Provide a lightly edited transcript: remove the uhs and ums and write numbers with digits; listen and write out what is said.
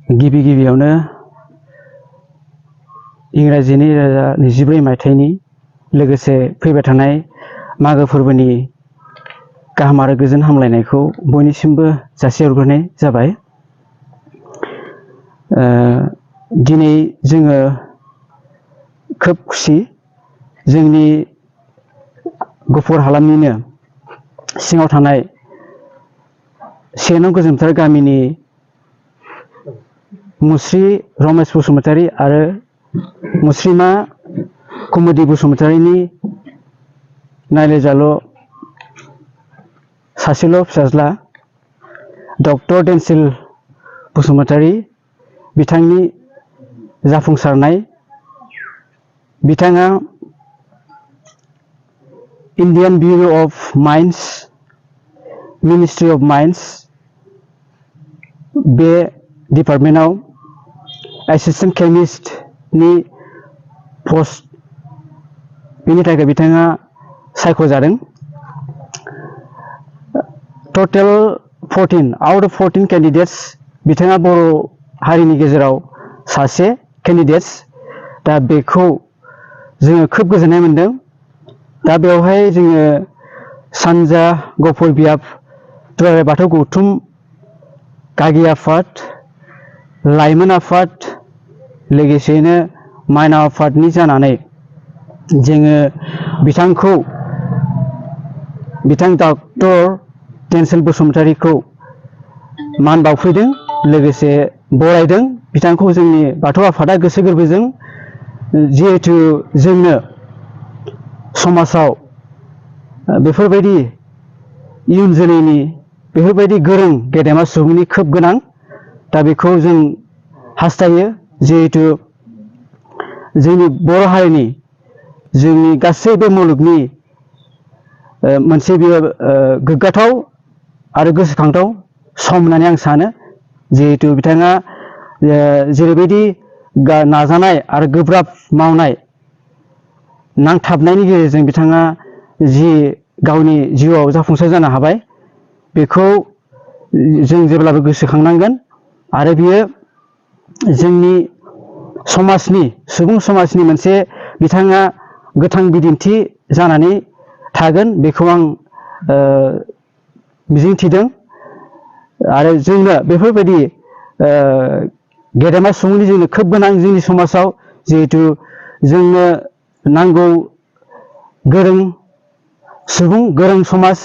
गिबियावनो इंराजिनि 2024 मायथाइनि लोगोसे फैबाय थानाय मागो फोरबोनि गाहाम आरो गोजोन हामलायनायखौ बयनिसिमबो जासिहरग्रोनाय जाबाय। दिनै जोङो खोब खुसि जोंनि गफुर हालामनिनो सिङाव थानाय 1 नं गोजोनथार गामिनि मुस्रि रमेश बसुमतारी आरो मुस्रिमा कुमुदि बसुमतारीनि नायले-जाल' सासेल' फिसाज्ला डक्टर डेनसिल बसुमतारी बिथांनि जाफुंसारनाय। बिथाङा Indian बिउर' of mines ministry of mines बे डिपार्टमेन्टआव एसिस्टेन्ट केमिस्टनि पस्ट बेनि थाखाय बिथाङा सायख'जादों। टटेल 14 आउट अफ 14 कैंडिडेट्स बिथाङा बर' हारिनि गेजेराव सासे कैंडिडेट्स। दा बेखौ जोङो खोब गोजोननाय मोनदों। दा बेवहाय जोङो सानजा गफुर बियाब दुलाराय बाथौ गौथुम गागि आफाद, लाइमोन आफाद, लोगोसेनो माइनाव आफादनि जानानै जोङो बिथां डक्टर डेनसिल बसुमतारीखौ मान बावफैदों, लोगोसे बरायदों। बिथांखौ जोंनि बाथौ आफादा गोसो गोरबोजों जिहेथु जोंनो समाजाव बेफोरबायदि इयुन जोलैनि बेफोरबायदि गोरों गेदेमा सुबुंनि खोब गोनां। दा बेखौ जों हास्थायो जिहेतु जोंनि बर' हारिनि जोंनि गासै बे मुलुगनि मोनसे बियो गोग्गाथाव आरो गोसोखांथाव सम होननानै आं सानो। जिहेतु बिथाङा जेरैबायदि नाजानाय आरो गोब्राब मावनाय नांथाबनायनि गेजेरजों बिथाङा जि गावनि जिउआव जाफुंसार जानो हाबाय, बेखौ जों जेब्लाबो गोसोखांनांगोन। आरो बियो जोंनि समाजनि सुबुं समाजनि मोनसे बिथाङा गोथां बिदिन्थि जानानै थागोन, बेखौ आं मिजिंथिदों। आरो जोंनो बेफोरबायदि गेदेमा सुबुंनि जोंनो खोब गोनां जोंनि समाजाव। जिहेतु जोंनो नांगौ गोरों सुबुं, गोरों समाज।